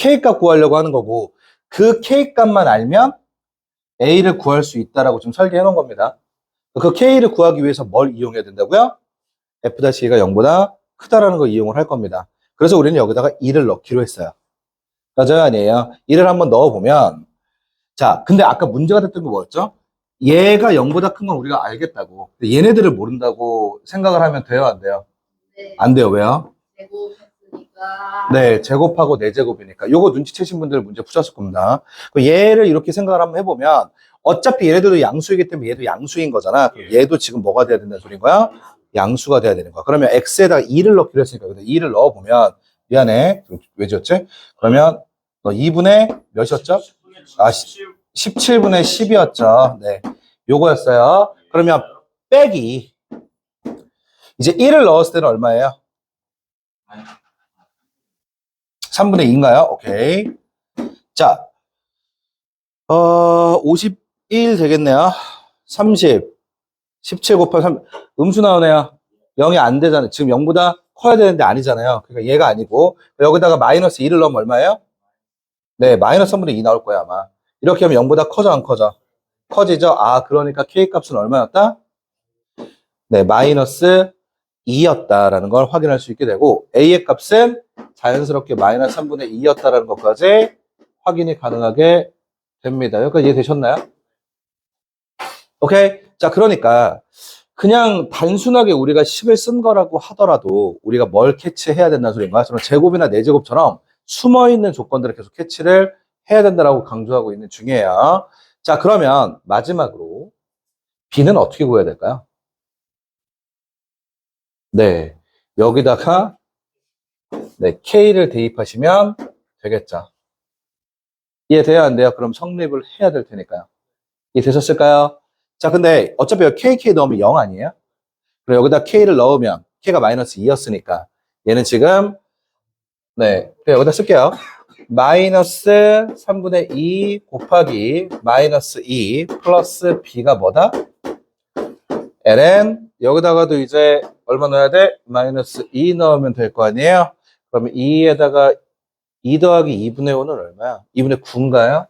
K값 구하려고 하는 거고, 그 K값만 알면 A를 구할 수 있다라고 좀 설계해 놓은 겁니다. 그 K를 구하기 위해서 뭘 이용해야 된다고요? F'A가 0보다 크다라는 걸 이용을 할 겁니다. 그래서 우리는 여기다가 2를 넣기로 했어요. 맞아요? 아니에요? 2를 한번 넣어보면, 자, 근데 아까 문제가 됐던 거 뭐였죠? 얘가 0보다 큰 건 우리가 알겠다고. 근데 얘네들을 모른다고 생각을 하면 돼요? 안 돼요? 네. 안 돼요. 왜요? 제곱했으니까. 네, 제곱하고 4제곱이니까. 요거 눈치채신 분들 문제 푸셨을 겁니다. 얘를 이렇게 생각을 한번 해보면, 어차피 얘네들도 양수이기 때문에 얘도 양수인 거잖아. 그럼 얘도 지금 뭐가 돼야 된다는 소린 거야? 양수가 돼야 되는 거야. 그러면 x에다가 2를 넣기로 했으니까, 2를 넣어보면, 미안해. 왜 지었지? 그러면, 너 2분의 몇이었죠? 아, 17분의 10이었죠. 네. 요거였어요. 그러면, 빼기. 이제 1을 넣었을 때는 얼마예요? 3분의 2인가요? 오케이. 자, 51 되겠네요. 30. 17 곱하기 3. 음수 나오네요. 0이 안 되잖아요. 지금 0보다 커야 되는데 아니잖아요. 그러니까 얘가 아니고. 여기다가 마이너스 2를 넣으면 얼마예요? 네, 마이너스 3분의 2 나올 거야, 아마. 이렇게 하면 0보다 커져, 안 커져? 커지죠? 아, 그러니까 K 값은 얼마였다? 네, 마이너스 2였다라는 걸 확인할 수 있게 되고, A의 값은 자연스럽게 마이너스 3분의 2였다라는 것까지 확인이 가능하게 됩니다. 여기까지 이해되셨나요? 오케이? 자, 그러니까 그냥 단순하게 우리가 10을 쓴 거라고 하더라도 우리가 뭘 캐치해야 된다는 소리인가요? 저는 제곱이나 4제곱처럼 숨어있는 조건들을 계속 캐치를 해야 된다라고 강조하고 있는 중이에요. 자, 그러면 마지막으로 B는 어떻게 구해야 될까요? 네, 여기다가 네, K를 대입하시면 되겠죠. 이해돼요? 안 돼요? 그럼 성립을 해야 될 테니까요. 이해되셨을까요? 자, 근데 어차피 여기 KK 넣으면 0 아니에요? 그럼 여기다 K를 넣으면 K가 마이너스 2였으니까 얘는 지금 네, 그냥 여기다 쓸게요. 마이너스 3분의 2 곱하기 마이너스 2 플러스 B가 뭐다? ln 여기다가도 이제 얼마 넣어야 돼? 마이너스 2 넣으면 될 거 아니에요? 그러면 2에다가 2 더하기 2분의 5는 얼마야? 2분의 9인가요?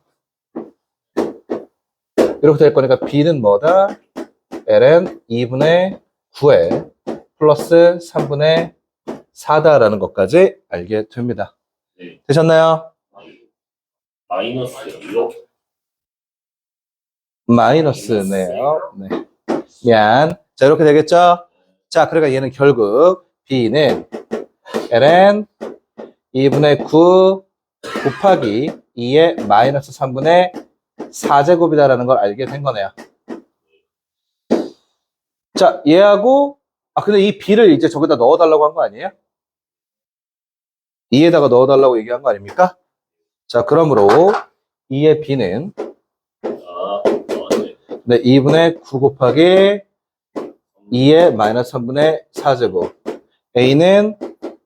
이렇게 될 거니까 B는 뭐다? ln 2분의 9에 플러스 3분의 4다라는 것까지 알게 됩니다. 네. 되셨나요? 마이너스요. 마이너스네요. 네. 미안. 자, 이렇게 되겠죠? 자, 그러니까 얘는 결국 B는 ln 2분의 9 곱하기 2의 마이너스 3분의 4제곱이다라는 걸 알게 된 거네요. 자, 얘하고, 근데 이 B를 이제 저기다 넣어달라고 한 거 아니에요? 2에다가 넣어달라고 얘기한 거 아닙니까? 자, 그러므로 2의 B는 네, 2분의 9 곱하기 2의 마이너스 3분의 4제곱. A는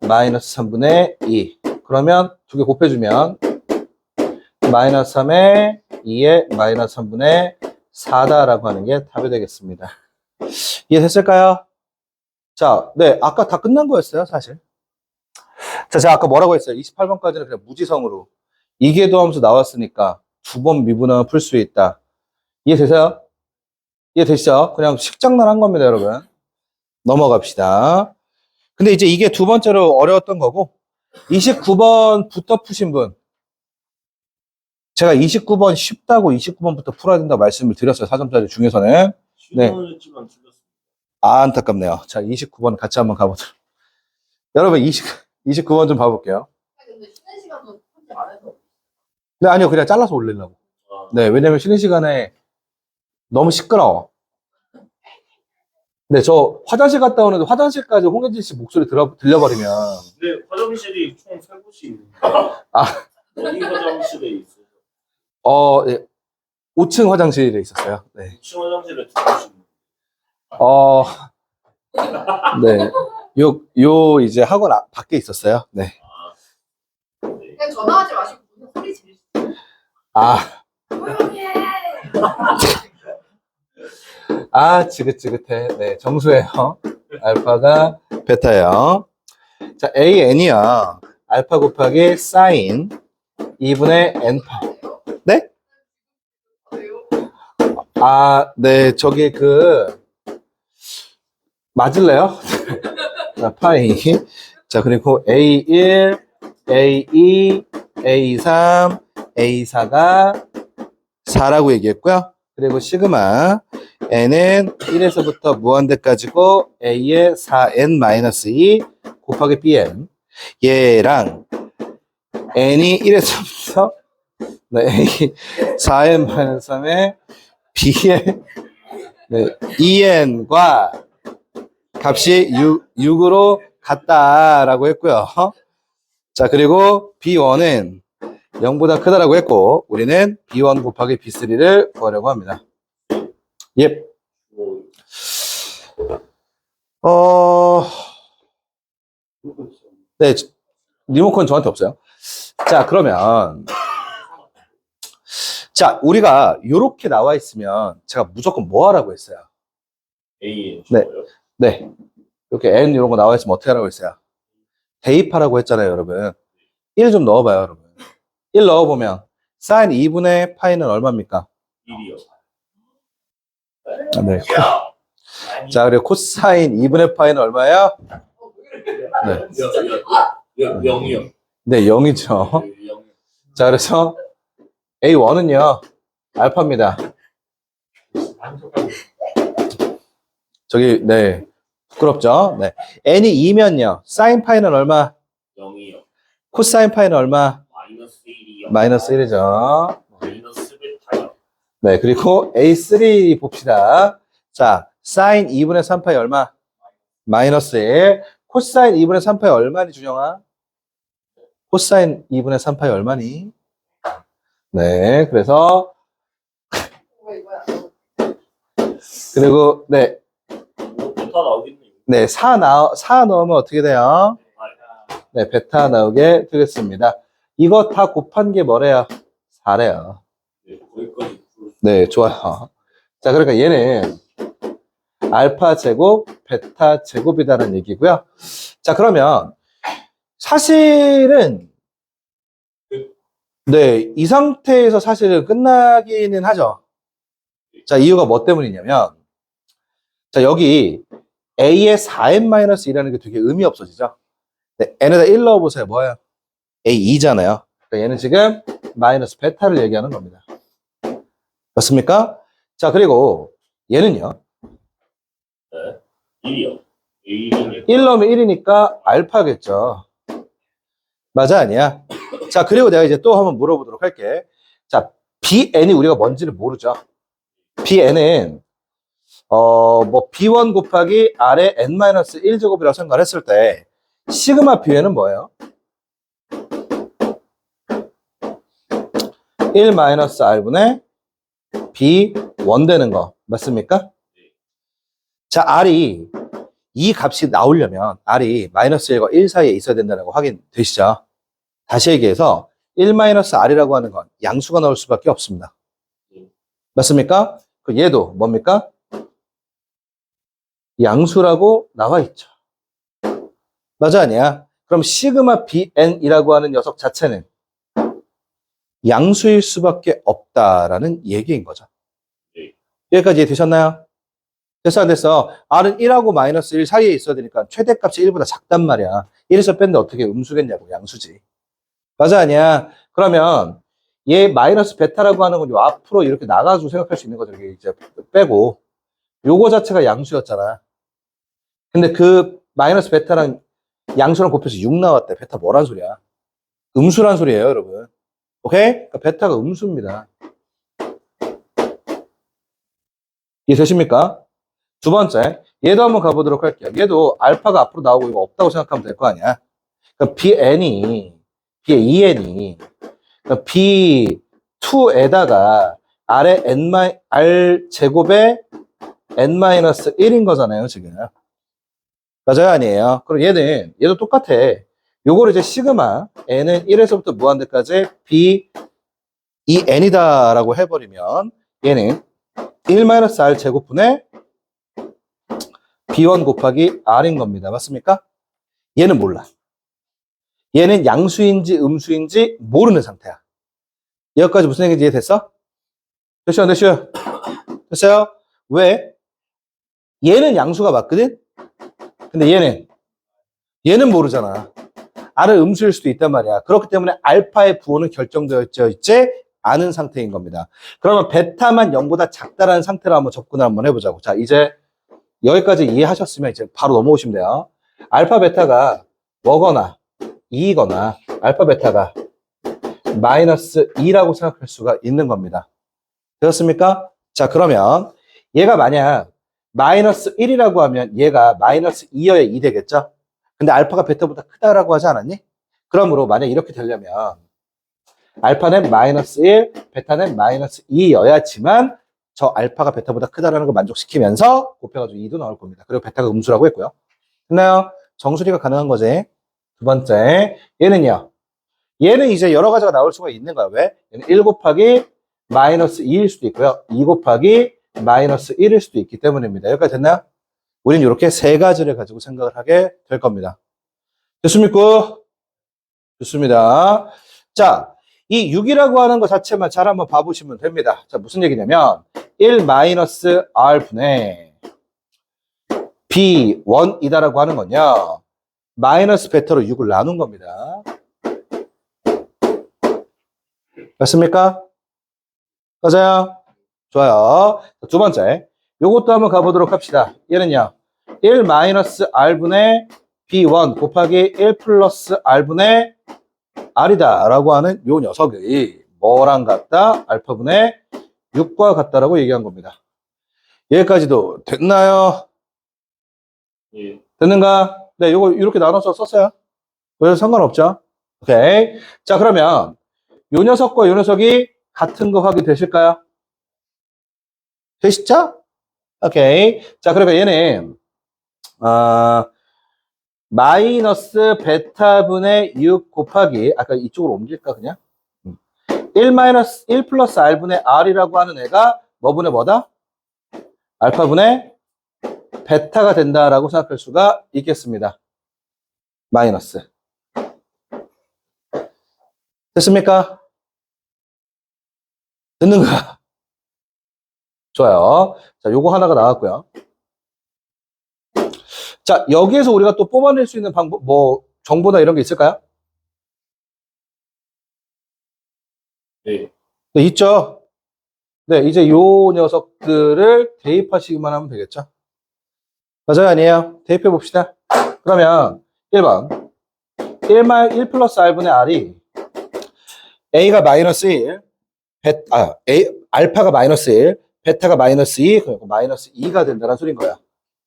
마이너스 3분의 2. 그러면 두 개 곱해주면 마이너스 3의 2의 마이너스 3분의 4다라고 하는 게 답이 되겠습니다. 이해됐을까요? 자, 네, 아까 다 끝난 거였어요, 사실. 자, 제가 아까 뭐라고 했어요? 28번까지는 그냥 무지성으로 이계도함수 나왔으니까 두 번 미분하면 풀 수 있다. 이해되세요? 이해되시죠? 그냥 식장난 한 겁니다, 여러분. 넘어갑시다. 근데 이제 이게 두 번째로 어려웠던 거고, 29번부터 푸신 분. 제가 29번 쉽다고 29번부터 풀어야 된다고 말씀을 드렸어요, 4점짜리 중에서는. 네. 안타깝네요. 자, 29번 같이 한번 가보도록. 여러분, 29번 좀 봐볼게요. 근데 쉬는 시간도 혼자 안 해서. 네, 아니요, 그냥 잘라서 올리려고. 네, 왜냐면 쉬는 시간에 너무 시끄러워. 네, 저 화장실 갔다 오는데 화장실까지 홍현진 씨 목소리 들려버리면. 근데 화장실이 총 3곳이 있는데. 아. 어디 화장실에 있어요? 네, 5층 화장실에 있었어요. 네. 2층 화장실에 2곳이 있는데. 네. 요 이제 학원 밖에 있었어요. 네. 그냥 전화하지 마시고 무슨 소리 지르시죠. 조용히 해. 지긋지긋해. 네, 정수예요. 알파가 베타예요. 자, AN이야. 알파 곱하기 사인 2분의 n파. 네? 왜요? 아, 네, 저기 맞을래요? 자, 파이. 자, 그리고 A1, A2, A3, A4가 4라고 얘기했고요. 그리고 시그마 n은 1에서부터 무한대까지고 a의 4n-2 곱하기 bn 얘랑 n이 1에서부터 a 4n-3의 b의 2n과 값이 6으로 같다라고 했고요. 자, 그리고 b1은 0보다 크다라고 했고 우리는 b1 곱하기 b3를 구하려고 합니다. 예. 네, 리모컨 저한테 없어요. 자, 그러면 자, 우리가 이렇게 나와 있으면 제가 무조건 뭐 하라고 했어요? A 네. 네. 이렇게 n 이런 거 나와 있으면 어떻게 하라고 했어요? 대입하라고 했잖아요, 여러분. 1 좀 넣어봐요, 여러분. 1 넣어보면 sin 2분의 파이는 얼마입니까? 1이요. 네. 자, 그리고 코사인 2분의 파이는 얼마예요? 네. 0이요. 네, 0이죠. 자, 그래서 A1은요, 알파입니다. 저기, 네. 부끄럽죠? 네. n이 2면요, 사인 파이는 얼마? 0이요. 코사인 파이는 얼마? 마이너스 1이요. 마이너스 1이죠. 마이너스 베타요. 네, 그리고 A3 봅시다. 자, 사인 2분의 3파이 얼마? 마이너스 1. 코사인 2분의 3파이 얼마니, 준영아? 코사인 2분의 3파이 얼마니? 네, 그래서, 이거야. 그리고, 네, 뭐 베타 나오겠네요. 네, 4 넣으면 어떻게 돼요? 네, 베타 나오게 되겠습니다. 이거 다 곱한 게 뭐래요? 4래요. 네, 거기까지. 네, 좋아요. 자, 그러니까 얘는 알파 제곱, 베타 제곱이다라는 얘기고요. 자, 그러면 사실은 네, 이 상태에서 사실은 끝나기는 하죠. 자, 이유가 뭐 때문이냐면 자, 여기 a의 4n-1이라는 게 되게 의미 없어지죠. 네, n에다 1 넣어보세요. 뭐예요? a2잖아요. 그러니까 얘는 지금 마이너스 베타를 얘기하는 겁니다. 맞습니까? 자, 그리고 얘는요. 네. 1이요. A1이요. 1 넣으면 1이니까 알파겠죠. 맞아, 아니야? 자, 그리고 내가 이제 또 한번 물어보도록 할게. 자, bn이 우리가 뭔지를 모르죠. bn은 뭐 b1 곱하기 r의 n-1제곱이라고 생각을 했을 때 시그마 bn은 뭐예요? 1-r분의 b1 되는 거 맞습니까? 자, r이 이 값이 나오려면 r이 마이너스 1과 1 사이에 있어야 된다는 거 확인되시죠? 다시 얘기해서 1-r이라고 하는 건 양수가 나올 수밖에 없습니다. 맞습니까? 그 얘도 뭡니까? 양수라고 나와 있죠. 맞아, 아니야? 그럼 시그마 bn이라고 하는 녀석 자체는 양수일 수밖에 없다라는 얘기인 거죠. 네. 여기까지 이해되셨나요? 됐어, 안 됐어? r은 1하고 마이너스 1 사이에 있어야 되니까 최대값이 1보다 작단 말이야. 1에서 뺐는데 어떻게 음수겠냐고, 양수지. 맞아, 아니야? 그러면 얘 마이너스 베타라고 하는 건 요 앞으로 이렇게 나가가지고 생각할 수 있는 거죠. 이게 이제 빼고. 요거 자체가 양수였잖아. 근데 그 마이너스 베타랑 양수랑 곱해서 6 나왔대. 베타 뭐란 소리야? 음수란 소리예요, 여러분. 오케이? 그러니까 베타가 음수입니다. 이해되십니까? 두 번째, 얘도 한번 가보도록 할게요. 얘도 알파가 앞으로 나오고 이거 없다고 생각하면 될 거 아니야? 그러니까 bn이, b의 2n이, 그러니까 b2에다가 r의 r 제곱의 n-1인 거잖아요, 지금. 맞아요, 아니에요? 그럼 얘도 똑같아. 요거를 이제 시그마, n은 1에서부터 무한대까지 b 2n이다 라고 해버리면 얘는 1-r 제곱분의 b1 곱하기 r인 겁니다. 맞습니까? 얘는 몰라. 얘는 양수인지 음수인지 모르는 상태야. 여기까지 무슨 얘기인지 이해됐어? 됐어요, 안 됐어요? 됐어요? 왜? 얘는 양수가 맞거든? 근데 얘는 모르잖아. R은 음수일 수도 있단 말이야. 그렇기 때문에 알파의 부호는 결정되어 있지 않은 상태인 겁니다. 그러면 베타만 0보다 작다라는 상태로 한번 접근을 한번 해보자고. 자, 이제 여기까지 이해하셨으면 이제 바로 넘어오시면 돼요. 알파 베타가 뭐거나 2거나 알파 베타가 마이너스 2라고 생각할 수가 있는 겁니다. 되었습니까? 자, 그러면 얘가 만약 마이너스 1이라고 하면 얘가 마이너스 2여야 2 되겠죠? 근데 알파가 베타보다 크다라고 하지 않았니? 그러므로 만약 이렇게 되려면 알파는 마이너스 1, 베타는 마이너스 2여야지만 저 알파가 베타보다 크다라는 걸 만족시키면서 곱해가지고 2도 나올 겁니다. 그리고 베타가 음수라고 했고요. 됐나요? 정수리가 가능한 거지. 두 번째, 얘는요. 얘는 이제 여러 가지가 나올 수가 있는 거야. 왜? 얘는 1 곱하기 마이너스 2일 수도 있고요. 2 곱하기 마이너스 1일 수도 있기 때문입니다. 여기까지 됐나요? 우리는 이렇게 세 가지를 가지고 생각을 하게 될 겁니다. 됐습니까? 좋습니다. 자, 이 6이라고 하는 것 자체만 잘 한번 봐보시면 됩니다. 자, 무슨 얘기냐면 1 마이너스 R분의 B1이다라고 하는 건요. 마이너스 베타로 6을 나눈 겁니다. 됐습니까? 맞아요? 좋아요. 두 번째, 요것도 한번 가보도록 합시다. 얘는요, 1 마이너스 R분의 B1 곱하기 1 플러스 R분의 R이다 라고 하는 요 녀석이 뭐랑 같다? 알파분의 6과 같다라고 얘기한 겁니다. 여기까지도 됐나요? 예. 됐는가? 네, 요거 이렇게 나눠서 썼어요. 그래서 상관없죠? 오케이. 자, 그러면 요 녀석과 요 녀석이 같은 거 확인되실까요? 되시죠? 오케이. 자, 그러면 얘는 마이너스 베타분의 6 곱하기 아까 이쪽으로 옮길까 그냥? 1 플러스 R분의 R이라고 하는 애가 뭐분의 뭐다? 알파분의 베타가 된다라고 생각할 수가 있겠습니다. 마이너스. 됐습니까? 됐는가? 좋아요. 자, 요거 하나가 나왔고요. 자, 여기에서 우리가 또 뽑아낼 수 있는 방법, 뭐, 정보나 이런 게 있을까요? 네. 네, 있죠. 네, 이제 요 녀석들을 대입하시기만 하면 되겠죠. 맞아요, 아니에요? 대입해 봅시다. 그러면 1번 1 플러스 R분의 R이 A가 마이너스 1, 알파가 마이너스 1, 베타가 마이너스 2, 그리고 마이너스 2가 된다는 소린 거야.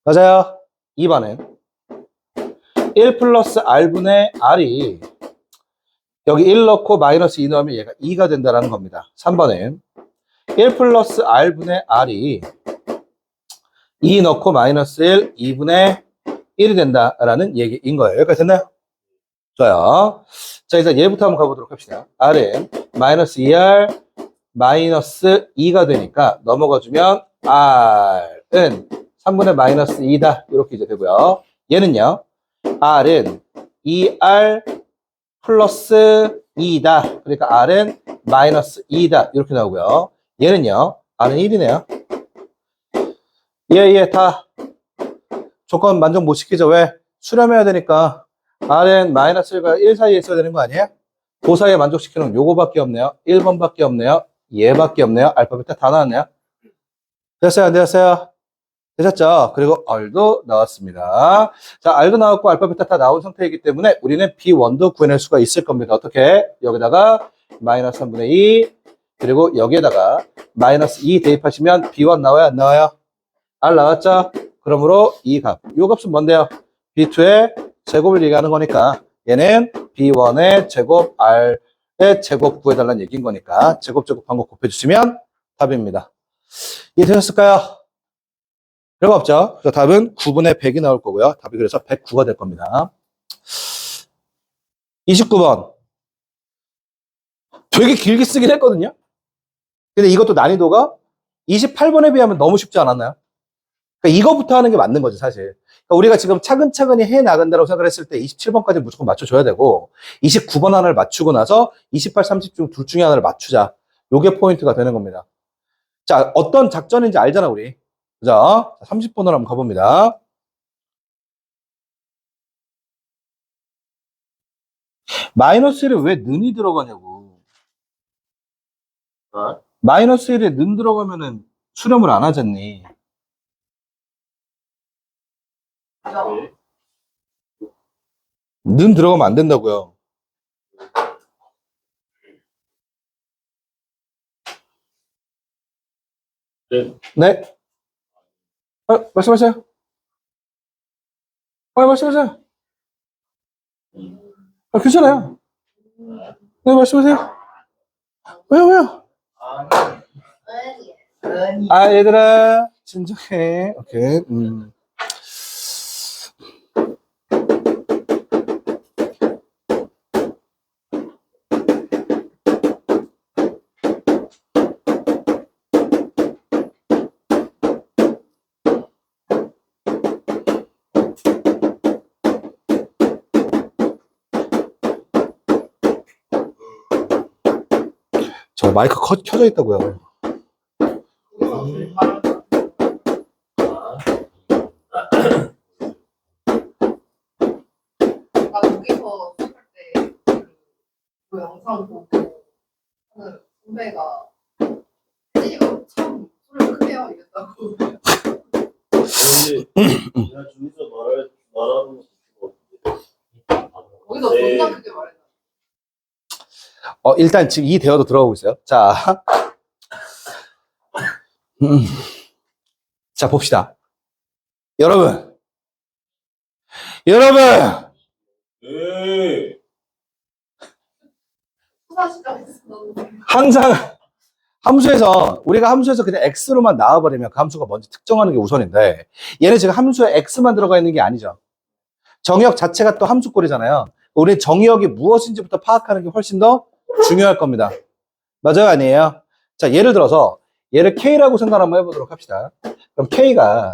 맞아요? 2번은 1 플러스 R분의 R이 여기 1 넣고 마이너스 2 넣으면 얘가 2가 된다는 겁니다. 3번은 1 플러스 R분의 R이 2 넣고 마이너스 1, 2분의 1이 된다라는 얘기인 거예요. 여기까지 됐나요? 좋아요. 자, 이제 얘부터 한번 가보도록 합시다. R은 마이너스 2R 마이너스 2가 되니까 넘어가주면 R은 3분의 마이너스 2다. 이렇게 이제 되고요. 얘는요. R은 2R 플러스 2다. 그러니까 R은 마이너스 2다. 이렇게 나오고요. 얘는요. R은 1이네요. 예, 다 조건 만족 못 시키죠. 왜? 수렴해야 되니까 R은 마이너스 1과 1 사이에 있어야 되는 거 아니에요? 그 사이에 만족시키는 요거밖에 없네요. 1번밖에 없네요. 얘밖에 없네요. 알파, 베타 다 나왔네요. 됐어요? 안 되었어요? 되셨죠? 그리고 R도 나왔습니다. 자, R도 나왔고 알파, 베타 다 나온 상태이기 때문에 우리는 B1도 구해낼 수가 있을 겁니다. 어떻게? 여기다가 마이너스 3분의 2 그리고 여기에다가 마이너스 2 대입하시면 B1 나와요? 안 나와요? R 나왔죠? 그러므로 이 값. 요 값은 뭔데요? B2의 제곱을 얘기하는 거니까 얘는 B1의 제곱 R의 제곱 구해달라는 얘기인 거니까 제곱 방법 곱해주시면 답입니다. 이해되셨을까요? 별거 없죠? 그래서 답은 9분의 100이 나올 거고요. 답이 그래서 109가 될 겁니다. 29번. 되게 길게 쓰긴 했거든요. 근데 이것도 난이도가 28번에 비하면 너무 쉽지 않았나요? 그러니까 이거부터 하는 게 맞는 거지, 사실. 그러니까 우리가 지금 차근차근히 해 나간다고 생각을 했을 때 27번까지 무조건 맞춰줘야 되고, 29번 하나를 맞추고 나서 28, 30 중 둘 중에 하나를 맞추자. 요게 포인트가 되는 겁니다. 자, 어떤 작전인지 알잖아, 우리. 그죠? 30번으로 한번 가봅니다. 마이너스 1에 왜 는이 들어가냐고. 아? 마이너스 1에 는 들어가면은 수렴을 안 하잖니. 네. 는 들어가면 안 된다고요. 네. 네? 말씀하세요. 말씀하세요. 괜찮아요. 네, 말씀하세요. 왜요? 얘들아, 진정해. 오케이. 저 마이크 켜져 있다고요. 나 거기서 했을 때그 영상 보고 하는 선배가 혜진이가 참 소리를 크게 해요 이랬다고. 근데 내가 중에서 말하는 거 거기서 네. 존나 크게 말했다. 일단 지금 이 대화도 들어가고 있어요. 자. 자, 봅시다. 여러분. 네. 수사 시작했어. 항상 우리가 함수에서 그냥 x로만 나와버리면 그 함수가 뭔지 특정하는 게 우선인데, 얘는 지금 함수에 x만 들어가 있는 게 아니죠. 정의역 자체가 또 함수꼴이잖아요. 우리 정의역이 무엇인지부터 파악하는 게 훨씬 더 중요할 겁니다. 맞아요, 아니에요? 자, 예를 들어서 얘를 k라고 생각 한번 해보도록 합시다. 그럼 k가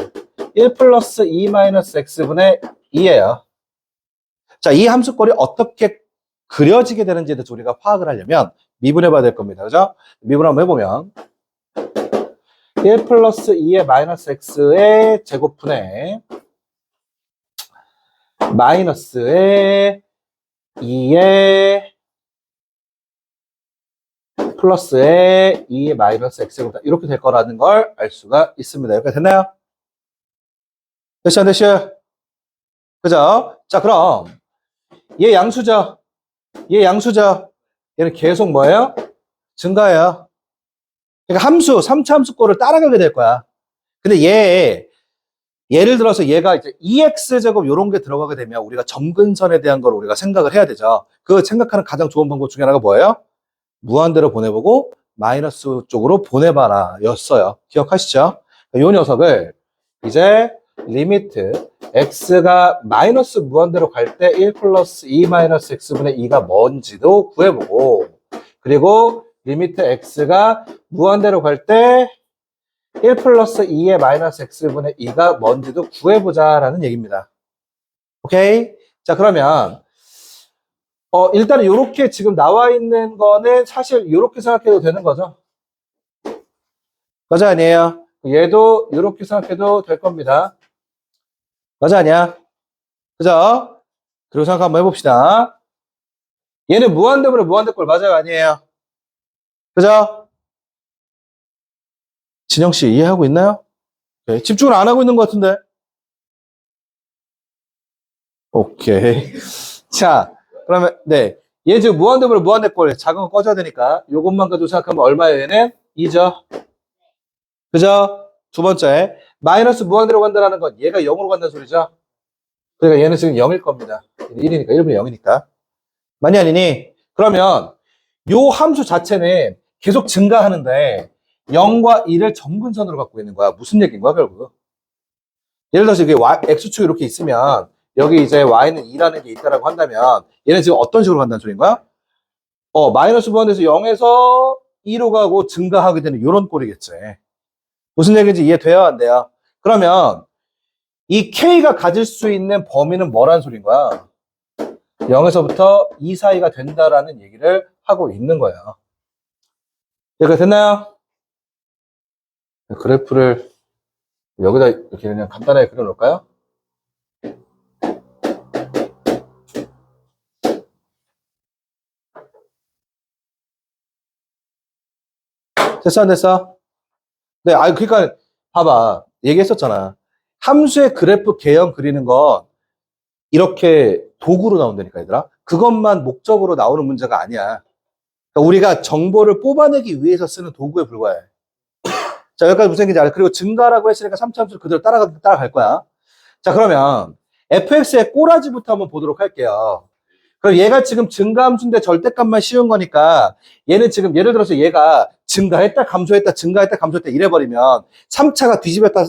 1 플러스 2 마이너스 x분의 2예요. 자, 이 함수꼴이 어떻게 그려지게 되는지에 대해서 우리가 파악을 하려면 미분해 봐야 될 겁니다. 그죠? 미분 한번 해보면 1 플러스 2의 마이너스 x의 제곱분의 마이너스의 2의 플러스의 2의 마이너스 x제곱이다. 이렇게 될 거라는 걸 알 수가 있습니다. 여기까지 됐나요? 됐어요? 그죠? 자, 그럼 얘 양수죠? 얘는 계속 뭐예요? 증가해요. 그러니까 함수, 3차 함수꼴을 따라가게 될 거야. 근데 예를 들어서 얘가 이제 2x제곱 요런 게 들어가게 되면 우리가 점근선에 대한 걸 우리가 생각을 해야 되죠. 그 생각하는 가장 좋은 방법 중에 하나가 뭐예요? 무한대로 보내보고 마이너스 쪽으로 보내봐라 였어요. 기억하시죠? 이 녀석을 이제 리미트 x가 마이너스 무한대로 갈 때 1 플러스 2 마이너스 x분의 2가 뭔지도 구해보고, 그리고 리미트 x가 무한대로 갈 때 1 플러스 2의 마이너스 x분의 2가 뭔지도 구해보자라는 얘기입니다. 오케이? 자, 그러면 일단은 이렇게 지금 나와 있는 거는 사실 이렇게 생각해도 되는 거죠. 맞아, 아니에요? 얘도 이렇게 생각해도 될 겁니다. 맞아, 아니야? 그죠? 그리고 생각 한번 해봅시다. 얘는 무한대분의 무한대꼴 맞아요, 아니에요? 그죠? 진영씨 이해하고 있나요? 네, 집중을 안 하고 있는 것 같은데. 오케이. 자, 그러면 네, 얘 지금 무한대분의 무한대꼴 작은 거 꺼져야 되니까 요것만 가지고 생각하면 얼마예요? 얘는 2죠. 그죠? 두 번째, 마이너스 무한대로 간다는 건 얘가 0으로 간다는 소리죠. 그러니까 얘는 지금 0일 겁니다. 1이니까 1분의 0이니까. 많이 아니니? 그러면 요 함수 자체는 계속 증가하는데 0과 1을 점근선으로 갖고 있는 거야. 무슨 얘기인 거야, 결국? 예를 들어서 이게 x축이 이렇게 있으면 여기 이제 y는 2라는 게 있다라고 한다면 얘는 지금 어떤 식으로 간다는 소리인 거야? 마이너스 무한대에서 0에서 2로 가고 증가하게 되는 이런 꼴이겠지. 무슨 얘기인지 이해돼요, 안 돼요? 그러면 이 K가 가질 수 있는 범위는 뭐라는 소린 거야? 0에서부터 2 사이가 된다라는 얘기를 하고 있는 거예요. 이해가 됐나요? 그래프를 여기다 이렇게 그냥 간단하게 그려놓을까요? 됐어, 안 됐어? 네, 그러니까, 봐봐. 얘기했었잖아. 함수의 그래프 개형 그리는 건 이렇게 도구로 나온다니까, 얘들아. 그것만 목적으로 나오는 문제가 아니야. 그러니까 우리가 정보를 뽑아내기 위해서 쓰는 도구에 불과해. 자, 여기까지 무슨 얘기인지 알아? 그리고 증가라고 했으니까 3차 함수를 그대로 따라갈 거야. 자, 그러면 fx의 꼬라지부터 한번 보도록 할게요. 그럼 얘가 지금 증가함수인데 절대값만 씌운 거니까 얘는 지금 예를 들어서 얘가 증가했다 감소했다 증가했다 감소했다 이래버리면 3차가 뒤집었다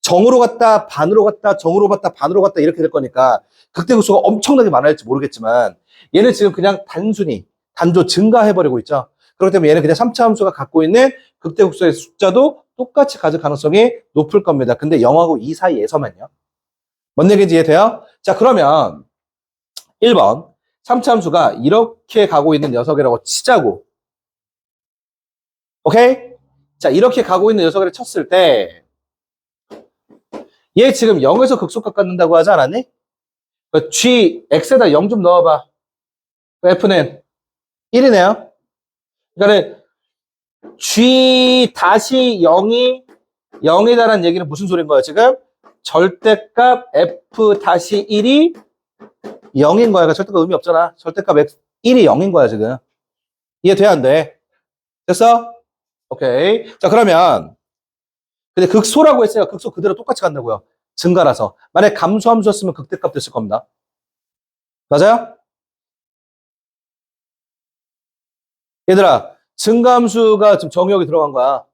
정으로 갔다 반으로 갔다 정으로 갔다 반으로 갔다 이렇게 될 거니까 극대극소가 엄청나게 많아질지 모르겠지만 얘는 지금 그냥 단순히 단조 증가해버리고 있죠. 그렇기 때문에 얘는 그냥 3차 함수가 갖고 있는 극대극소의 숫자도 똑같이 가질 가능성이 높을 겁니다. 근데 0하고 2 사이에서만요. 뭔 얘기인지 이해돼요? 자, 그러면 1번 3차 함수가 이렇게 가고 있는 녀석이라고 치자고. 오케이? 자, 이렇게 가고 있는 녀석을 쳤을 때 얘 지금 0에서 극소값 갖는다고 하지 않았니? G, X에다 0 좀 넣어봐. F는 1이네요. 그러니까 G 다시 0이 0이다라는 얘기는 무슨 소린 거야 지금? 절대값 F 다시 1이 0인 거야. 그러니까 절대값 의미 없잖아. 절대값 1이 0인 거야 지금. 이해돼 안 돼? 됐어? 오케이. 자, 그러면 근데 극소라고 했으니까 극소 그대로 똑같이 간다고요. 증가라서. 만약에 감소함수였으면 극대값 됐을 겁니다. 맞아요? 얘들아, 증가함수가 지금 정의역이 들어간 거야.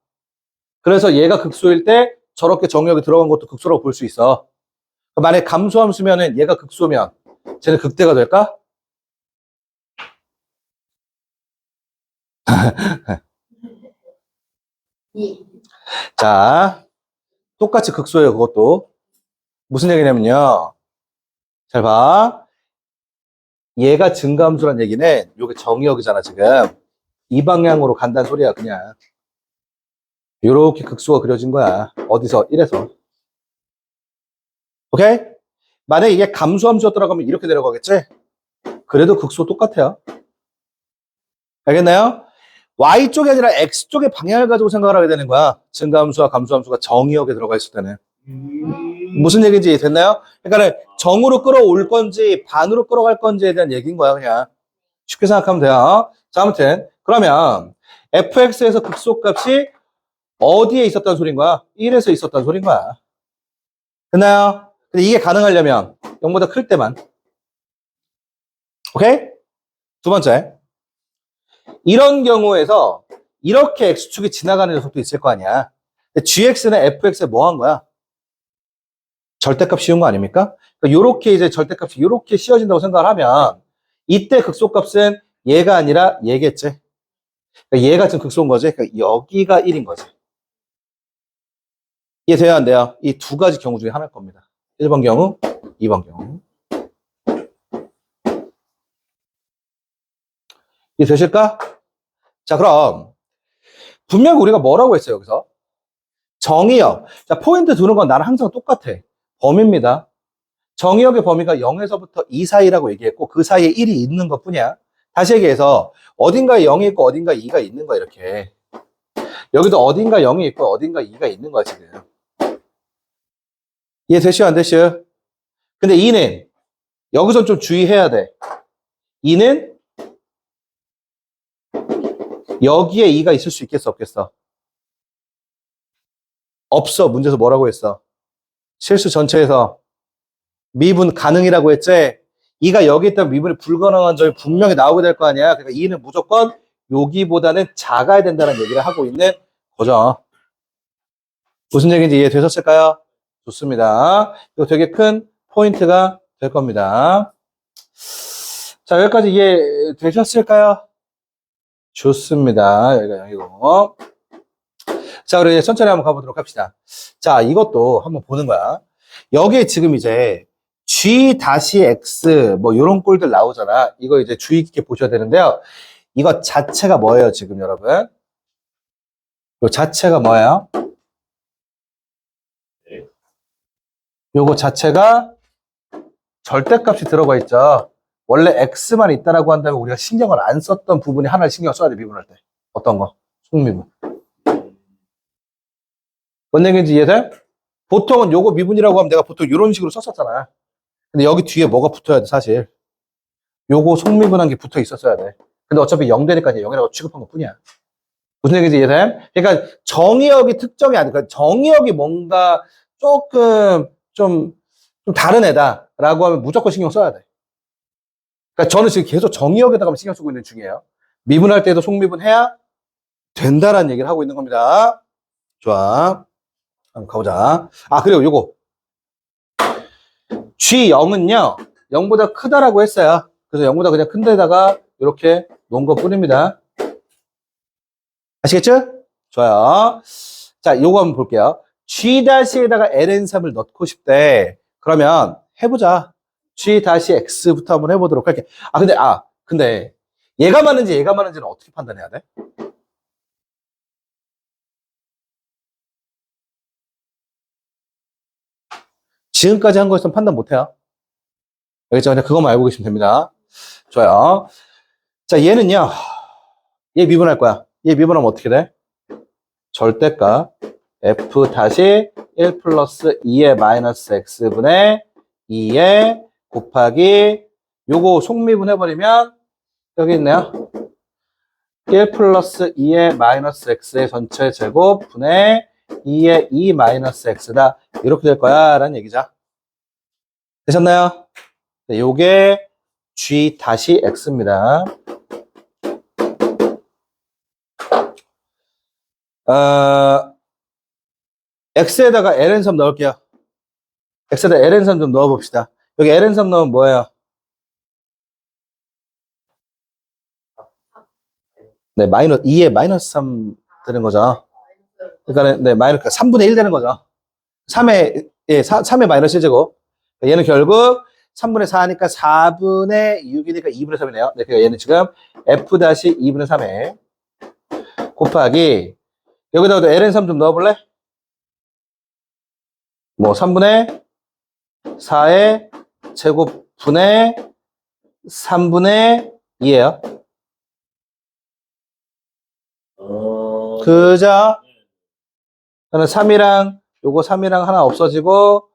그래서 얘가 극소일 때 저렇게 정의역이 들어간 것도 극소라고 볼 수 있어. 만약에 감소함수면은 얘가 극소면 쟤는 극대가 될까? 자, 똑같이 극소예요, 그것도. 무슨 얘기냐면요. 잘 봐. 얘가 증가함수란 얘기는 요게 정의역이잖아, 지금. 이 방향으로 간다는 소리야, 그냥. 요렇게 극소가 그려진 거야. 어디서? 1에서. 오케이? 만약에 이게 감소함수였더라고 하면 이렇게 내려가겠지? 그래도 극소 똑같아요. 알겠나요? Y쪽이 아니라 X쪽의 방향을 가지고 생각을 하게 되는 거야. 증가함수와 감소함수가 정의역에 들어가 있을 때는. 무슨 얘기인지 됐나요? 그러니까 정으로 끌어올 건지 반으로 끌어갈 건지에 대한 얘기인 거야, 그냥. 쉽게 생각하면 돼요. 자, 아무튼 그러면 fx에서 극소값이 어디에 있었다는 소린 거야? 1에서 있었다는 소린 거야. 됐나요? 근데 이게 가능하려면 0보다 클 때만. 오케이? 두 번째. 이런 경우에서 이렇게 x축이 지나가는 녀석도 있을 거 아니야. 근데 gx는 fx에 뭐 한 거야? 절대값 씌운 거 아닙니까? 그러니까 요렇게 이제 절대값이 요렇게 씌워진다고 생각을 하면 이때 극소값은 얘가 아니라 얘겠지. 그러니까 얘가 지금 극소인 거지. 그러니까 여기가 1인 거지. 이해돼야 안 돼요? 이 두 가지 경우 중에 하나일 겁니다. 1번 경우, 2번 경우. 이해되실까? 자, 그럼 분명히 우리가 뭐라고 했어요, 여기서? 정의역. 자, 포인트 두는 건 나랑 항상 똑같아. 범위입니다. 정의역의 범위가 0에서부터 2 사이라고 얘기했고 그 사이에 1이 있는 것 뿐이야. 다시 얘기해서 어딘가에 0이 있고 어딘가에 2가 있는 거야, 이렇게. 여기도 어딘가 0이 있고 어딘가 2가 있는 거야, 지금. 이해되시오, 안 되시오? 근데 2는 여기서 좀 주의해야 돼. 2는 여기에 2가 있을 수 있겠어, 없겠어? 없어. 문제에서 뭐라고 했어? 실수 전체에서 미분 가능이라고 했지? 2가 여기 있다면 미분이 불가능한 점이 분명히 나오게 될 거 아니야. 그러니까 2는 무조건 여기보다는 작아야 된다는 얘기를 하고 있는 거죠. 무슨 얘기인지 이해되셨을까요? 좋습니다. 이거 되게 큰 포인트가 될 겁니다. 자, 여기까지 이해되셨을까요? 좋습니다. 여기가 0이고. 자, 그럼 이제 천천히 한번 가보도록 합시다. 자, 이것도 한번 보는 거야. 여기에 지금 이제 G-X 뭐 요런 꼴들 나오잖아. 이거 이제 주의 깊게 보셔야 되는데요. 이거 자체가 뭐예요, 지금 여러분? 요 자체가 뭐예요? 요거 자체가 절대값이 들어가 있죠. 원래 X만 있다라고 한다면 우리가 신경을 안 썼던 부분이 하나를 신경 써야 돼, 미분할 때. 어떤 거? 속미분. 뭔 얘기인지 이해돼? 보통은 요거 미분이라고 하면 내가 보통 이런 식으로 썼었잖아. 근데 여기 뒤에 뭐가 붙어야 돼, 사실. 요거 속미분한 게 붙어 있었어야 돼. 근데 어차피 0 되니까 이제 0이라고 취급한 것 뿐이야. 무슨 얘기인지 이해돼? 그러니까 정의역이 특정이 아니라, 그러니까 정의역이 뭔가 조금 좀 다른 애다라고 하면 무조건 신경 써야 돼. 그러니까 저는 지금 계속 정의역에다가 신경 쓰고 있는 중이에요. 미분할 때도 속미분 해야 된다라는 얘기를 하고 있는 겁니다. 좋아. 한번 가보자. 아, 그리고 요거. G0은요, 0보다 크다라고 했어요. 그래서 0보다 그냥 큰 데다가 이렇게 놓은 것 뿐입니다. 아시겠죠? 좋아요. 자, 요거 한번 볼게요. G-에다가 ln3을 넣고 싶대. 그러면 해보자. G-X부터 한번 해보도록 할게. 근데 얘가 많은지는 어떻게 판단해야 돼? 지금까지 한 거에서는 판단 못해요. 알겠죠? 그냥 그것만 알고 계시면 됩니다. 좋아요. 자, 얘는요. 얘 미분할 거야. 얘 미분하면 어떻게 돼? 절대값 f-1 플러스 2의 마이너스 x분의 2에 곱하기 요거 속미분 해버리면 여기 있네요. 1 플러스 2의 마이너스 x의 전체 제곱 분의 2의 2 마이너스 x다. 이렇게 될 거야 라는 얘기죠. 되셨나요? 네, 요게 G-X입니다. X에다가 ln3 넣을게요. X에다 ln3 좀 넣어봅시다. 여기 ln3 넣으면 뭐예요? 네, 2에 마이너스 3 되는 거죠. 그러니까, 네, 마이너스 3분의 1 되는 거죠. 3의 마이너스 1제곱. 얘는 결국 3분의 4니까 4분의 6이니까 2분의 3이네요. 네, 그러니까 얘는 지금 F-2분의 3에 곱하기, 여기다가도 ln3 좀 넣어볼래? 뭐, 3분의 4의 제곱 분의 3분의 2예요. 그죠? 저는 3이랑, 요거 3이랑 하나 없어지고,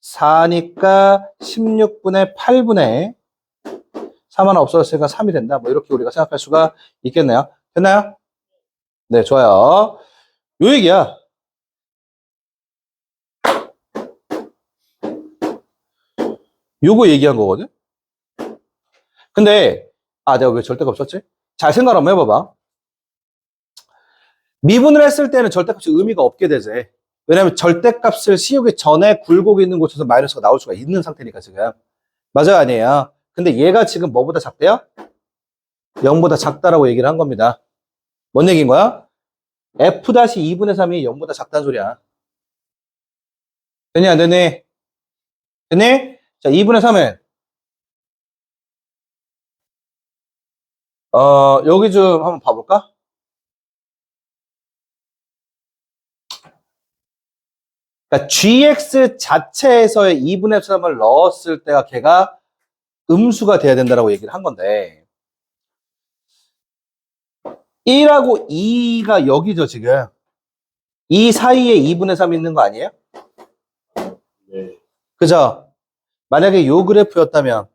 4니까 16분의 8분의 3 하나 없어졌으니까 3이 된다. 뭐, 이렇게 우리가 생각할 수가 있겠네요. 됐나요? 네, 좋아요. 요 얘기야. 요거 얘기한 거거든? 근데, 내가 왜 절대값 썼지? 잘 생각 한번 해봐봐. 미분을 했을 때는 절대값이 의미가 없게 되지. 왜냐면 절대값을 씌우기 전에 굴곡이 있는 곳에서 마이너스가 나올 수가 있는 상태니까 지금. 맞아요, 아니에요? 근데 얘가 지금 뭐보다 작대요? 0보다 작다라고 얘기를 한 겁니다. 뭔 얘기인 거야? F-2분의 3이 0보다 작다는 소리야. 되니, 안 되니? 되니? 자, 2분의 3은, 여기 좀 한번 봐볼까? 그러니까 GX 자체에서의 2분의 3을 넣었을 때가 걔가 음수가 돼야 된다라고 얘기를 한 건데, 1하고 2가 여기죠, 지금. 이 사이에 2분의 3이 있는 거 아니에요? 네. 그죠? 만약에 요 그래프였다면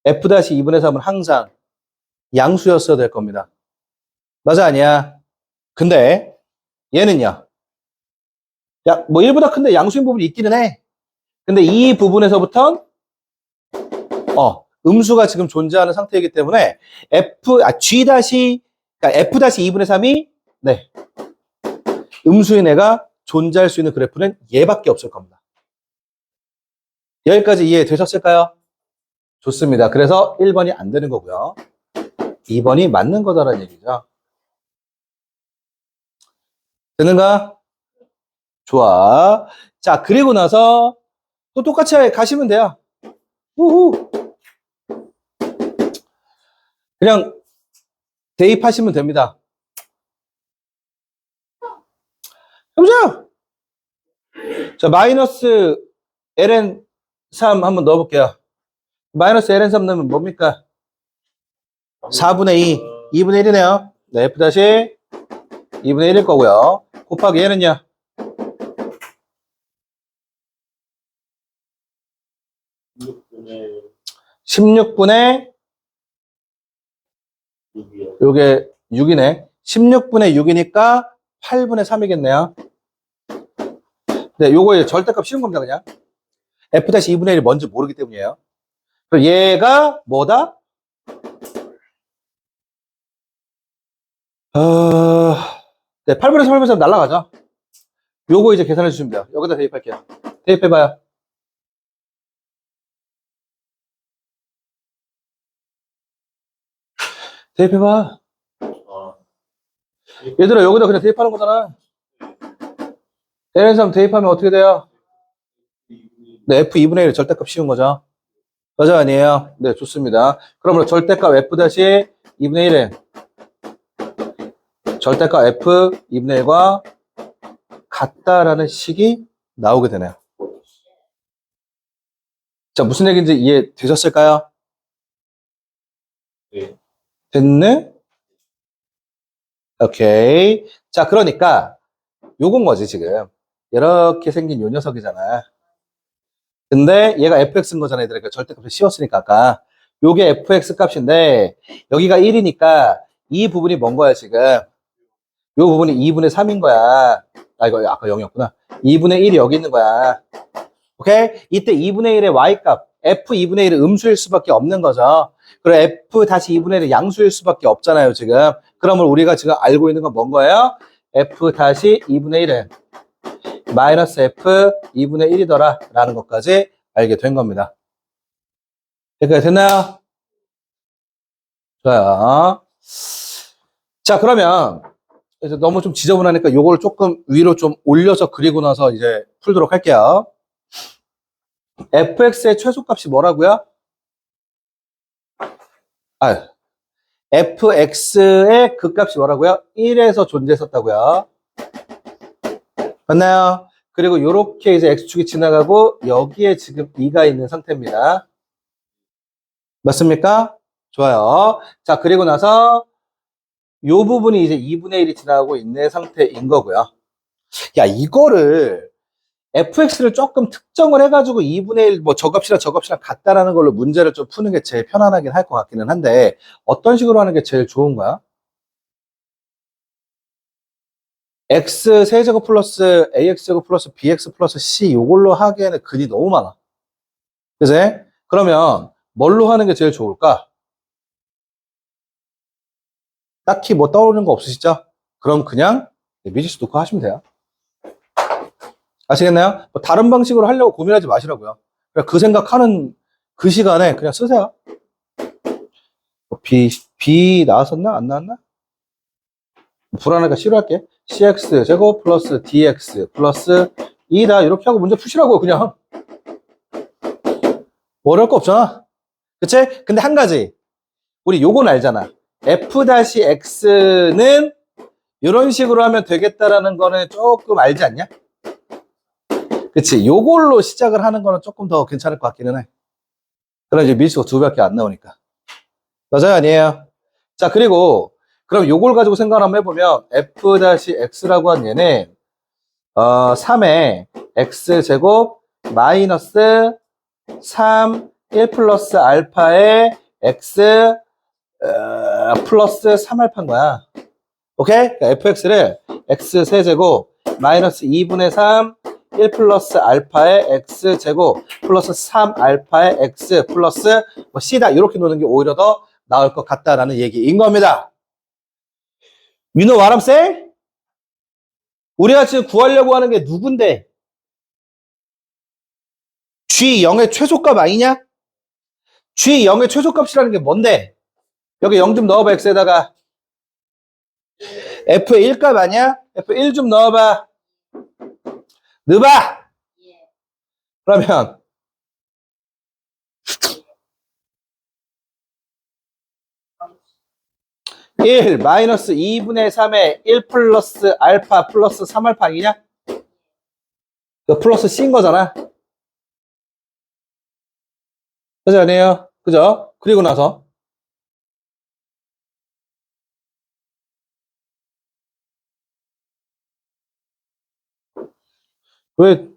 F-2분의 3은 항상 양수였어야 될 겁니다. 맞아, 아니야? 근데 얘는요. 뭐 1보다 큰데 양수인 부분이 있기는 해. 근데 이 부분에서부터 음수가 지금 존재하는 상태이기 때문에 그러니까 F-2분의 3이 네. 음수인 애가 존재할 수 있는 그래프는 얘밖에 없을 겁니다. 여기까지 이해되셨을까요? 좋습니다. 그래서 1번이 안 되는 거고요. 2번이 맞는 거다라는 얘기죠. 되는가? 좋아. 자, 그리고 나서 또 똑같이 가시면 돼요. 우후. 그냥 대입하시면 됩니다. 해보자. 자, 마이너스 ln3 한번 넣어볼게요. 마이너스 ln3 넣으면 뭡니까? 4분의 2, 2분의 1이네요. 네, f 다시 2분의 1일 거고요. 곱하기 얘는요? 16분의 16분의 6이요. 요게 6이네. 16분의 6이니까 8분의 3이겠네요. 네, 요거 절대값 쉬운 겁니다, 그냥. f-2분의 1이 뭔지 모르기 때문이에요. 그럼 얘가 뭐다? 네, 8분의 3, 8분의 3 날라가죠. 요거 이제 계산해 주시면 돼요. 여기다 대입할게요. 대입해봐요. 대입해봐. 아, 얘들아, 여기다 그냥 대입하는 거잖아. ln3 대입하면 어떻게 돼요? 네, f2분의 1 절대값 쉬운 거죠. 맞아, 아니에요? 네, 좋습니다. 그러면 절대값 f-2분의 1은 절대값 f2분의 1과 같다라는 식이 나오게 되네요. 자, 무슨 얘기인지 이해되셨을까요? 네. 됐네? 오케이. 자, 그러니까 요건 거지, 지금. 이렇게 생긴 요 녀석이잖아. 근데 얘가 fx인 거잖아, 얘들아. 그러니까 절대값을 씌웠으니까 아까. 요게 fx 값인데 여기가 1이니까 이 부분이 뭔 거야, 지금? 요 부분이 2분의 3인 거야. 아, 이거 아까 0이었구나. 2분의 1이 여기 있는 거야. 오케이? 이때 2분의 1의 y값, f2분의 1은 음수일 수밖에 없는 거죠. 그리고 f-2분의 1은 양수일 수밖에 없잖아요, 지금. 그러면 우리가 지금 알고 있는 건 뭔 거예요? f-2분의 1은 마이너스 f2분의 1이더라 라는 것까지 알게 된 겁니다. 여기까지 됐나요? 좋아요. 자, 그러면 이제 너무 좀 지저분하니까 요걸 조금 위로 좀 올려서 그리고 나서 이제 풀도록 할게요. fx의 최소값이 뭐라고요? 아, fx의 극값이 뭐라고요? 1에서 존재했었다고요. 맞나요? 그리고 요렇게 이제 x축이 지나가고 여기에 지금 2가 있는 상태입니다. 맞습니까? 좋아요. 자, 그리고 나서 요 부분이 이제 2분의 1이 지나가고 있는 상태인 거고요. 야, 이거를 fx를 조금 특정을 해가지고 2분의 1, 뭐 저값이랑 저값이랑 같다라는 걸로 문제를 좀 푸는 게 제일 편안하긴 할 것 같기는 한데 어떤 식으로 하는 게 제일 좋은 거야? x 세제곱 플러스 ax제곱 플러스 bx 플러스 c 요걸로 하기에는 근이 너무 많아. 그지? 그러면 뭘로 하는 게 제일 좋을까? 딱히 뭐 떠오르는 거 없으시죠? 그럼 그냥 미지수 놓고 하시면 돼요. 아시겠나요? 뭐 다른 방식으로 하려고 고민하지 마시라고요. 그냥 그 생각하는 그 시간에 그냥 쓰세요. B 나왔었나? 안 나왔나? 불안하니까 싫어할게. cx 제곱 플러스 dx 플러스 2다 이렇게 하고 문제 푸시라고 그냥. 뭐 어려울 거 없잖아. 그치? 근데 한 가지 우리 요건 알잖아. f-x는 이런 식으로 하면 되겠다라는 거는 조금 알지 않냐? 그치? 요걸로 시작을 하는 거는 조금 더 괜찮을 것 같기는 해. 그럼 이제 밀수가 2배밖에 안 나오니까. 맞아요? 아니에요? 자, 그리고 그럼 요걸 가지고 생각을 한번 해보면 f-x라고 한 얘는 3의 x제곱 마이너스 3, 1 플러스 알파의 x 플러스 3알파인 거야. 오케이? 그러니까 fx를 x 세제곱 마이너스 2분의 3 1 플러스 알파의 x제곱 플러스 3알파의 x 플러스 뭐 c다 이렇게 노는 게 오히려 더 나을 것 같다라는 얘기인 겁니다. You know what I'm saying? 우리가 지금 구하려고 하는 게 누군데? G0의 최소값 아니냐? G0의 최소값이라는 게 뭔데? 여기 0 좀 넣어봐, x에다가. F의 1값 아니야? F 1 좀 넣어봐. 넣어봐! 예. 그러면 1 마이너스 2분의 3에 1 플러스 알파 플러스 3알파 아니냐? 그 플러스 C인 거잖아. 그죠? 아니에요? 그죠? 그리고 나서 왜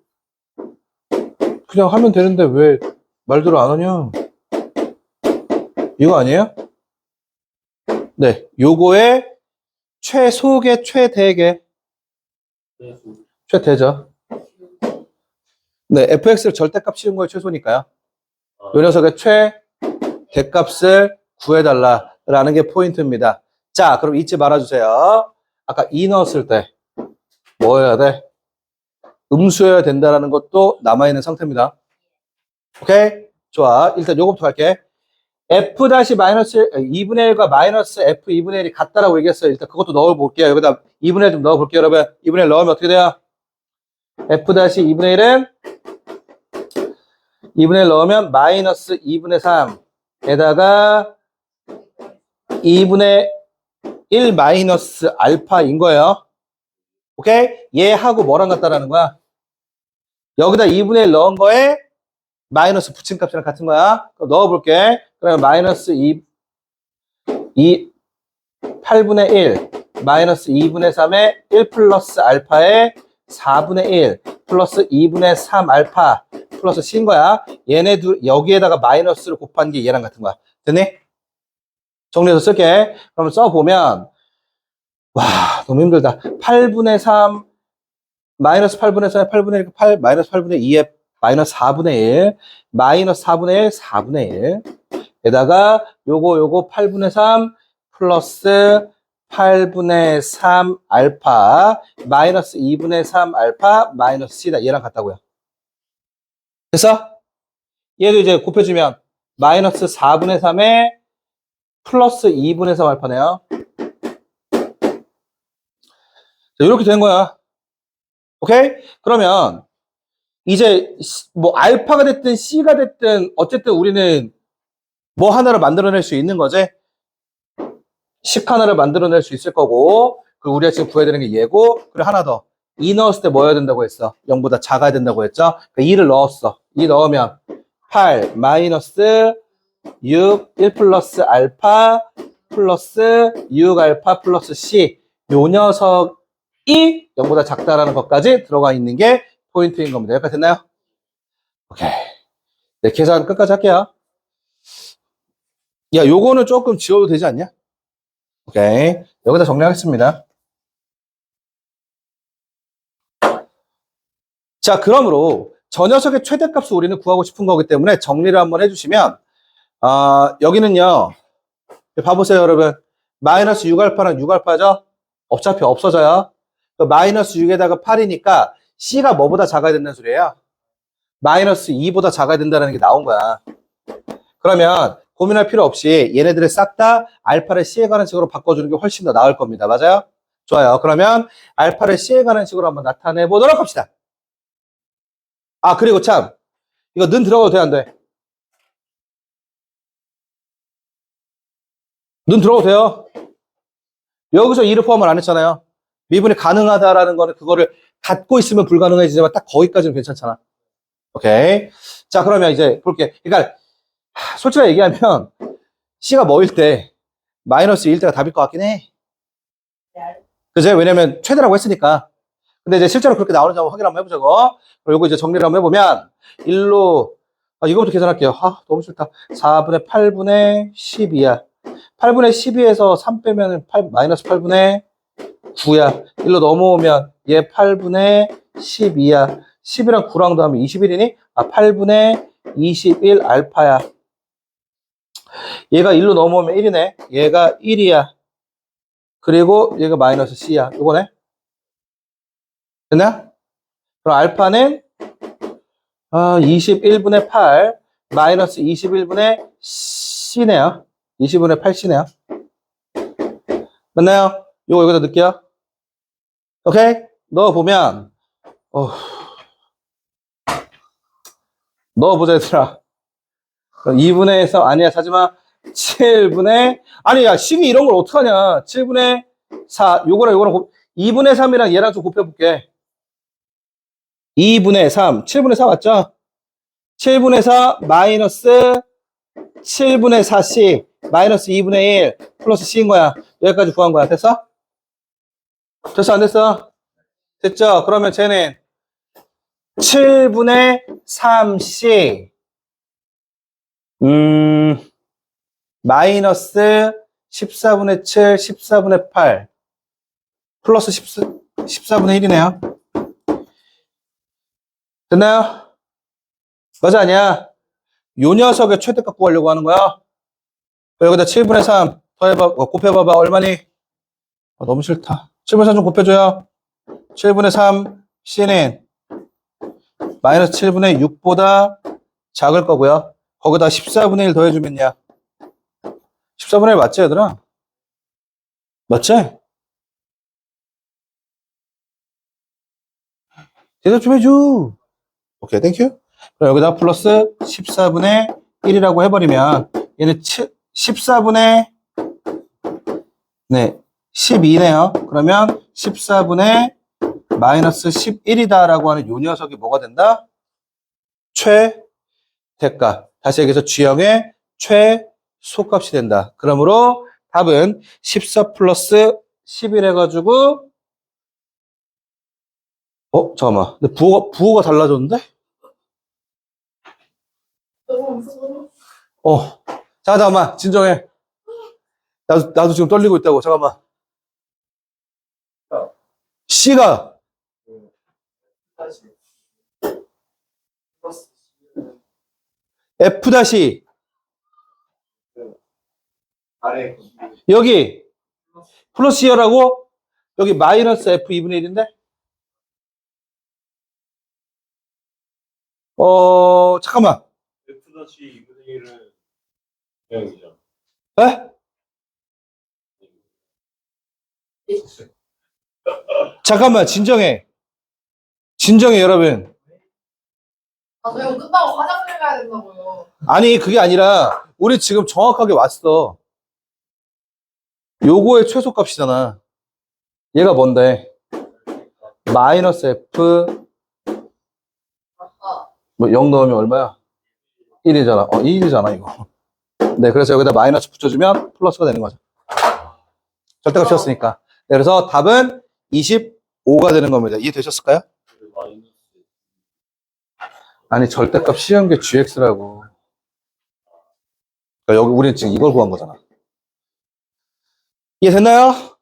그냥 하면 되는데 왜 말대로 안 하냐? 이거 아니에요? 네, 요거의 최소계 최대계 최대죠. 네, fx를 절대값 씌운 거의 최소니까요. 요 녀석의 최대값을 구해달라라는 게 포인트입니다. 자, 그럼 잊지 말아주세요. 아까 2 넣었을 때 뭐 해야 돼? 음수여야 된다라는 것도 남아있는 상태입니다. 오케이? 좋아. 일단 요거부터 갈게. f 다시 마이너스 2분의 1과 마이너스 f 2분의 1이 같다라고 얘기했어요. 일단 그것도 넣어볼게요. 여기다 2분의 1 좀 넣어볼게요, 여러분. 2분의 1 넣으면 어떻게 돼요? f 다시 2분의 1은 2분의 1 넣으면 마이너스 2분의 3에다가 2분의 1 마이너스 알파인 거예요. 오케이? 얘하고 뭐랑 같다라는 거야? 여기다 2분의 1 넣은 거에 마이너스 붙인 값이랑 같은 거야. 그럼 넣어볼게. 그러면 마이너스 8분의 1 마이너스 2분의 3에 1 플러스 알파에 4분의 1 플러스 2분의 3 알파 플러스 C인 거야. 얘네 둘 여기에다가 마이너스를 곱한 게 얘랑 같은 거야. 됐니? 정리해서 쓸게. 그럼 써보면 와 너무 힘들다. 8분의 3 마이너스 8분의 3에 8분의 1 8 마이너스 8분의 2에 마이너스 4분의 1 마이너스 4분의 1 4분의 1 에다가 요거 8분의 3 플러스 8분의 3 알파 마이너스 2분의 3 알파 마이너스 C다. 얘랑 같다고요. 됐어? 얘도 이제 곱해주면 마이너스 4분의 3에 플러스 2분의 3 알파네요. 자, 이렇게 된 거야. 오케이? 그러면 이제 뭐 알파가 됐든 C가 됐든 어쨌든 우리는 뭐 하나를 만들어낼 수 있는 거지? 식 하나를 만들어낼 수 있을 거고 그리고 우리가 지금 구해야 되는 게 얘고 그리고 하나 더 2 넣었을 때 뭐 해야 된다고 했어? 0보다 작아야 된다고 했죠? 그러니까 2를 넣었어. 2 넣으면 8 마이너스 6 1 플러스 알파 플러스 6 알파 플러스 C 요 녀석이 0보다 작다라는 것까지 들어가 있는 게 포인트인 겁니다. 여기까지 됐나요? 오케이. 네, 계산 끝까지 할게요. 야, 요거는 조금 지워도 되지 않냐? 오케이. 여기다 정리하겠습니다. 자, 그러므로 저 녀석의 최대값을 우리는 구하고 싶은 거기 때문에 정리를 한번 해주시면 여기는요. 봐보세요, 여러분. 마이너스 6알파랑 6알파죠? 어차피 없어져요. 마이너스 6에다가 8이니까 C가 뭐보다 작아야 된다는 소리예요? 마이너스 2보다 작아야 된다는 게 나온 거야. 그러면 고민할 필요 없이 얘네들을 싹 다 알파를 C에 가는 식으로 바꿔주는 게 훨씬 더 나을 겁니다. 맞아요? 좋아요. 그러면 알파를 C에 가는 식으로 한번 나타내 보도록 합시다. 아, 그리고 참 이거 는 들어가도 돼, 안 돼? 는 들어가도 돼요. 여기서 2를 포함을 안 했잖아요. 미분이 가능하다라는 거는 그거를 갖고 있으면 불가능해지지만 딱 거기까지는 괜찮잖아. 오케이. 자, 그러면 이제 볼게. 그러니까 솔직하게 얘기하면 C가 뭐일 때 마이너스 1 때가 답일 것 같긴 해. 그죠? 왜냐면 최대라고 했으니까. 근데 이제 실제로 그렇게 나오는지 한번 확인 한번 해보자고. 그리고 이거 이제 정리를 한번 해보면 1로 이거부터 계산할게요. 너무 싫다. 4분의 8분의 12야. 8분의 12에서 3 빼면 마이너스 8분의 9야. 1로 넘어오면 얘 8분의 12야. 10이랑 9랑 더하면 21이니? 8분의 21 알파야. 얘가 1로 넘어오면 1이네. 얘가 1이야. 그리고 얘가 마이너스 C야. 요거네. 됐나? 그럼 알파는 21분의 8 마이너스 21분의 C네요. 20분의 8C네요. 맞나요? 요거 여기다 넣을게요. 오케이? 넣어보면, 넣어보자, 얘들아. 2분의 3, 아니야, 사지마. 7분의, 아니야, 식이 이런 걸 어떡하냐. 7분의 4, 요거랑 2분의 3이랑 얘랑 좀 곱해볼게. 2분의 3, 7분의 4 맞죠? 7분의 4 마이너스 7분의 4씩 마이너스 2분의 1 플러스 C인 거야. 여기까지 구한 거야. 됐어? 됐어, 안 됐어? 됐죠? 그러면 쟤는 7분의 3씩 마이너스 14분의 7, 14분의 8 플러스 14분의 1이네요. 됐나요? 맞아, 아니야? 요 녀석의 최대값 구하려고 하는 거야. 여기다 7분의 3 더해봐, 곱해봐봐. 얼마니? 너무 싫다. 7분의 3 좀 곱해줘요. 7분의 3 C는 마이너스 7분의 6보다 작을 거고요. 거기다 14분의 1 더해주면요. 14분의 1 맞지, 얘들아? 맞지? 대답 좀 해줘. 오케이, 땡큐. 그럼 여기다 플러스 14분의 1이라고 해버리면 얘는 14분의 12네요. 그러면 14분의 마이너스 11이다라고 하는 요 녀석이 뭐가 된다? 최대값. 다시 얘기해서 G형의 최소값이 된다. 그러므로 답은 14 플러스 11 해가지고 잠깐만. 근데 부호가 달라졌는데? 너무 무서워. 잠깐만. 진정해. 나도 지금 떨리고 있다고. 잠깐만. C가 F 다시 아래 여기 플러스 2라고 여기 마이너스 F 2분의 1인데? 잠깐만. F-2분의 1은 그냥이죠. 에? 잠깐만, 진정해, 여러분. 아, 저 이거 끝나고 화장실 가야 된다고요. 아니, 그게 아니라, 우리 지금 정확하게 왔어. 요거의 최소값이잖아. 얘가 뭔데? 마이너스 F, 아까 0 넣으면 얼마야? 1이잖아. 1이잖아, 이거. 네, 그래서 여기다 마이너스 붙여주면 플러스가 되는 거죠. 절대값 씌웠으니까. 네, 그래서 답은 25가 되는 겁니다. 이해되셨을까요? 마이너스 아니, 절대값 씌운 게 GX라고. 그러니까 여기 우리는 지금 이걸 구한 거잖아. 이해됐나요?